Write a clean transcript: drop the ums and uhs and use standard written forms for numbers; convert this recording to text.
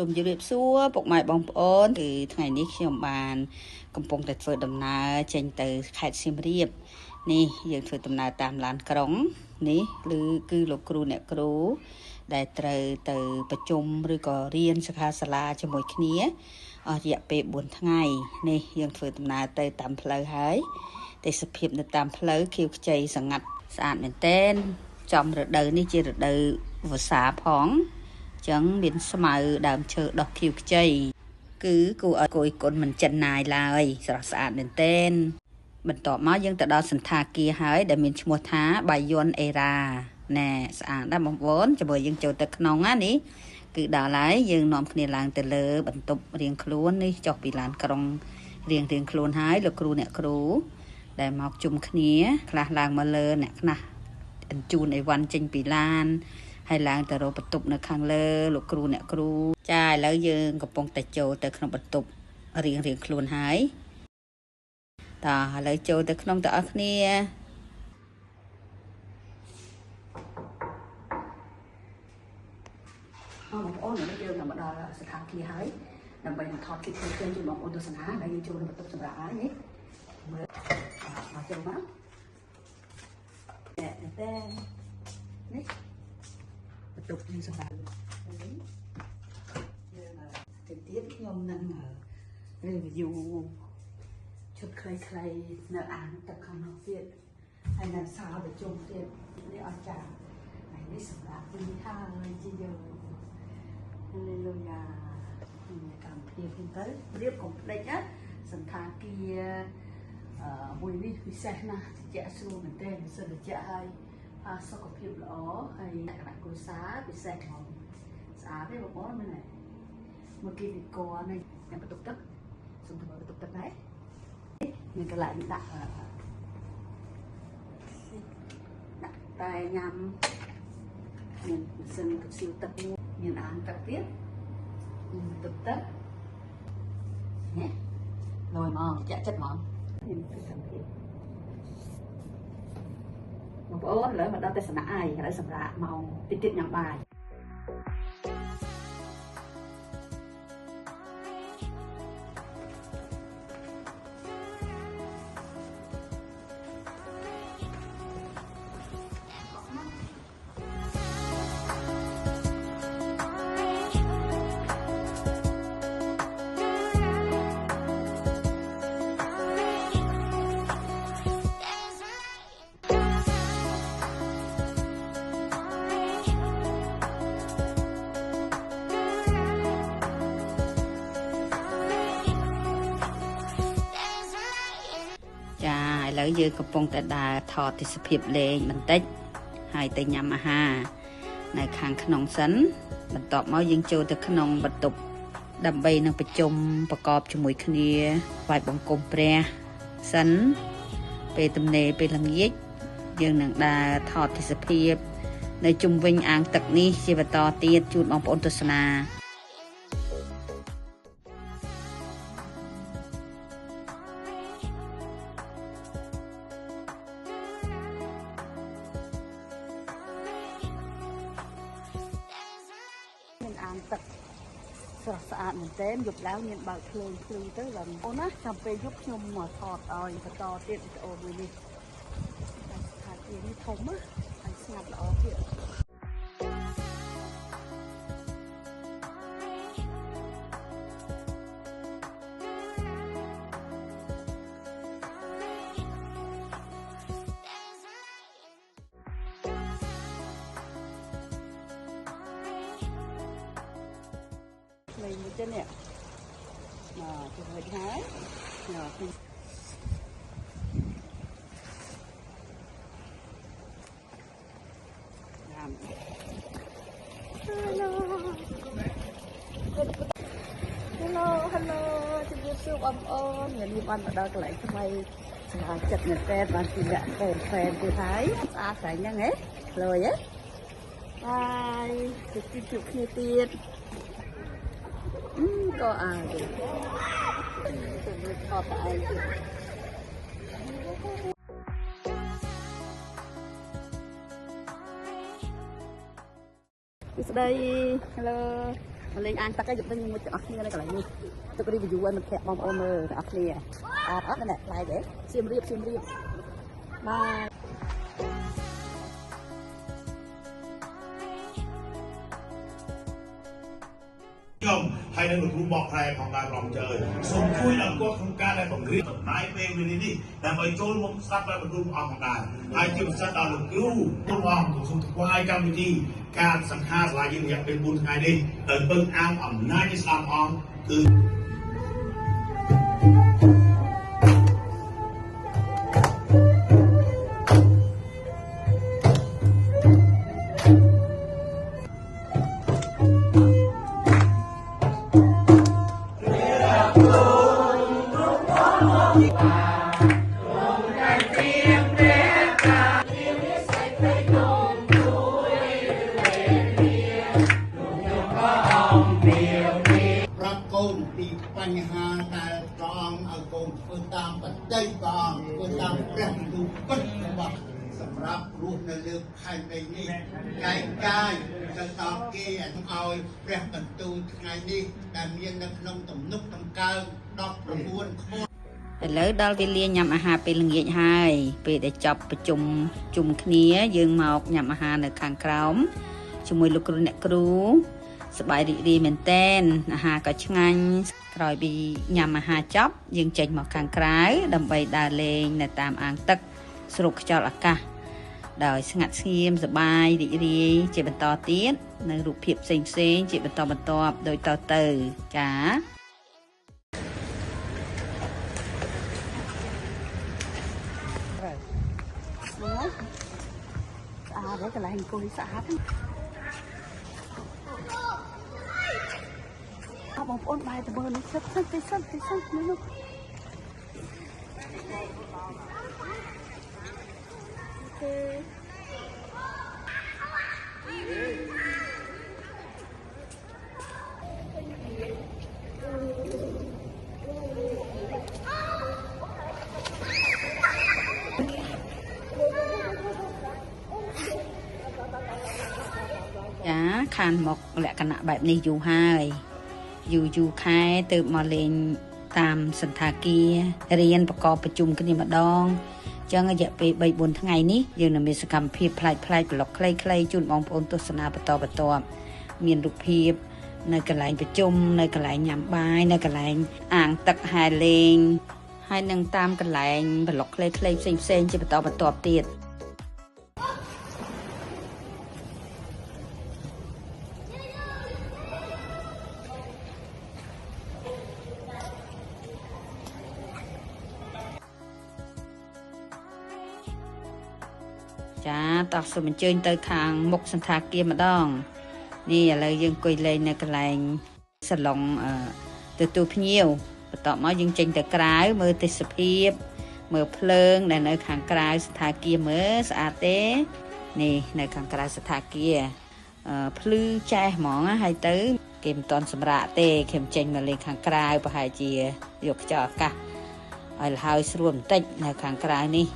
សូមជម្រាបសួរពុកម៉ែបងប្អូនគឺថ្ងៃនេះខ្ញុំបានកំពុងតែធ្វើដំណើរចេញទៅខេត្តសៀមរាបនេះយើងធ្វើដំណើរតាមឡានក្រុងនេះឬគឺលោកគ្រូអ្នកគ្រូដែលត្រូវទៅប្រជុំឬក៏រៀនសិក្ខាសាលាជាមួយគ្នាអស់រយៈពេល4ថ្ងៃនេះយើងធ្វើដំណើរទៅតាមផ្លូវហើយទេសភាពនៅតាមផ្លូវខៀវខ្ចីស្ងាត់ស្អាតមែនទែនចំរដូវនេះជារដូវវស្សាផងចឹងមានស្មៅដើមឈើដុះខៀវខ្ចីគឺគួរឲ្យគយគុណមិនចិនណាយឡើយស្រស់ស្អាតមែនទែនបន្ទាប់មកយើងទៅដល់សន្តាគារហើយដែលមានឈ្មោះថាបាយ័នអេរ៉ាណែស្អាតណាស់បងប្អូនជាមួយយើងចូលទៅក្នុងណានេះគឺដល់ហើយយើងនាំគ្នាឡើងទៅលើបន្ទប់រៀងខ្លួននេះចុះពីឡានក្រុងរៀងខ្លួនហើយលោកគ្រូអ្នកគ្រូដែលមកជុំគ្នាខ្លះឡើងមកលើអ្នកខ្លះអញ្ជូនអីវ៉ាន់ចេញពីឡានហើយឡើងទៅរកបន្ទប់នៅខាងលើលោកគ្រូអ្នកគ្រូចាឥឡូវយើងកំពុងតែចូលទៅក្នុងបន្ទប់រៀងខ្លួនហើយតោះឥឡូវចូលទៅក្នុងទាំងអស់គ្នាបងប្អូនយើងមកដល់ស្ថានភាពហើយដើម្បីថតគិតឃើញជូនបងប្អូនទស្សនាហើយយើងចូលនៅបន្ទប់សម្រាប់ហើយនេះមើលមកចូលមកតែនេះបន្ទប់យើងសម្រាប់យើងទៅទៀតខ្ញុំនឹង review ឈុតខ្លីៗនៅអាងទឹកខាងនោះទៀតហើយនៅសាលប្រជុំទៀតនេះអស្ចារ្យហើយនេះសម្រាប់ទីហើយជាយើងហាឡេលូយ៉ាកម្មភាពទៅរៀបកុំភ្លេចណាសន្តាគារមួយនេះពិសេសណាស់ជាក់ស្រួលមែនទែនសិលជាហើយសុខភាពល្អហើយលក្ខណៈគ្រួសារពិសេសហ្មងស្អាតទេបងប្អូនមែនទេមកគីវិក័រនេះបន្ទប់ទឹកសូមធ្វើបន្ទប់ទឹកដែរមានកន្លែងដាក់តែញ៉ាំមានម៉ាស៊ីនកព្យូទ័រទឹកមានអាងទឹកទៀតមានបន្ទប់ទឹកនេះលយមកចាក់ចិត្តហ្មងមានគឺសង្កេតបងប្អូនឥឡូវមកដល់ទស្សនៈហើយឥឡូវសម្រាប់ម៉ោងតិចញ៉ាំបាយឥឡូវយើងកំពុងតែដើរថតទេសភាពលេងបន្តិចហើយទៅញ៉ាំអាហារនៅខាងក្នុងសិនបន្ទាប់មកយើងចូលទៅក្នុងបន្ទប់ដើម្បីនឹងប្រជុំប្រកបជាមួយគ្នាថ្វាយបង្គំព្រះសិនពេលទំនេរពេលល្ងាចយើងនឹងដើរថតទេសភាពនៅជុំវិញអាងទឹកនេះជាបន្តទៀតជូនបងប្អូនទស្សនាអាងទឹកស្រស់ស្អាតមែនទែនយប់ឡើងមានបើកភ្លើងភ្លឺទៅឡើងអូនណាចាំពេលយប់ខ្ញុំមកថតឲ្យបន្តទៀតវីដេអូមួយនេះស្ថានភាពនេះធំណាហើយស្ងាត់ល្អទៀតលេងមួយទៀតនេះជួយហើយHello ជម្រាបសួរបងប្អូនថ្ងៃនេះបានមកដល់កន្លែងថ្មីស្អាតចិត្តមែនតើបានពីអ្នកហ្វេនទៀតហើយស្អាតស្អាតហ្នឹងហ៎លយហ៎បាយជួបគ្នាទៀតក៏អាយទៅថតតែឯងទៀត ស្ដី hello lên ăn ta cái dục tinh một chỗ như này cái này tôi có đi vào vườn mình kẹt bom ôm mơ ở kia ở đây này lại để xiêm riệp bye không hay là một bọc này phòng đàn lòng trời sống chui là có không ca đây bằng riết máy về bên đi là phải trôi một sát lại một đun phòng đàn hai chiếc sát đàn được cứu con hoàng của không qua 200 chi ca sẵn ha là những việc bên buôn ngày đi đợt bưng ao ẩm nai đi làm on từបញ្ហាដែលព្រះអង្គឲ្យកូនធ្វើតាមបច្ចេកព្រះអង្គធ្វើតាមព្រះបន្ទូលពិតរបស់សម្រាប់រស់នៅលើផែនដីនេះកាយកាយទៅដល់គេឲ្យព្រះបន្ទូលថ្ងៃនេះដែលមាននៅក្នុងទំនុកតម្កើង19ខឥឡូវដល់វេលាញ៉ាំអាហារពេលល្ងាចហើយពេលដែលចប់ប្រជុំជុំគ្នាយើងមកញ៉ាំអាហារនៅខាងក្រោមជាមួយលោកគ្រូអ្នកគ្រូសប្បាយរីករាយមែនតែនអាហារក៏ឆ្ងាញ់ក្រោយពីញ៉ាំអាហារចប់យើងចេញមកខាងក្រៅដើម្បីដើរលេងនៅតាមអាងទឹកស្រូបខ្យល់អាកាសដោយស្ងាត់ស្ងៀមសប្បាយរីករាយជាបន្តទៀតនៅរូបភាពផ្សេងជាបន្តបន្ទាប់ដោយតទៅចាស្អាតហើយកន្លែងអង្គុយស្អាតបងប្អូនបាយទៅមើលនេះសិននេះនោះចាខានមកលក្ខណៈបែបនេះយូរហើយយូរខែទៅមកលេងតាមសន្តាគាររៀនប្រកបប្រជុំគ្នាម្ដងអញ្ចឹងរយៈពេល 3-4 ថ្ងៃនេះយើងនឹងមានសកម្មភាពប្លែកប្លុកខ្លីជូនបងប្អូនទស្សនាបន្តមានរូបភាពនៅកន្លែងប្រជុំនៅកន្លែងញ៉ាំបាយនៅកន្លែងអាងទឹកហែលលេងហើយនឹងតាមកន្លែងប្លុកខ្លីផ្សេងជាបន្តទៀតចាតោះសូមអញ្ជើញទៅខាងមុខសន្តាគារម្ដងនេះឥឡូវយើងអង្គុយលេងនៅកន្លែងសាឡុងទទួលភ្ញៀវបន្ទាប់មកយើងចេញទៅក្រៅមើលទេសភាពមើលភ្លើងដែលនៅខាងក្រៅសន្តាគារមើលស្អាតទេនេះនៅខាងក្រៅសន្តាគារភ្លឺចែសហ្មងហើយទៅគេមិនទាន់សម្រាកទេខ្ញុំចេញមកលេងខាងក្រៅប្រហែលជាយកខ្យល់អាកាសឲ្យលហើយស្រួលបន្តិចនៅខាងក្រៅនេះ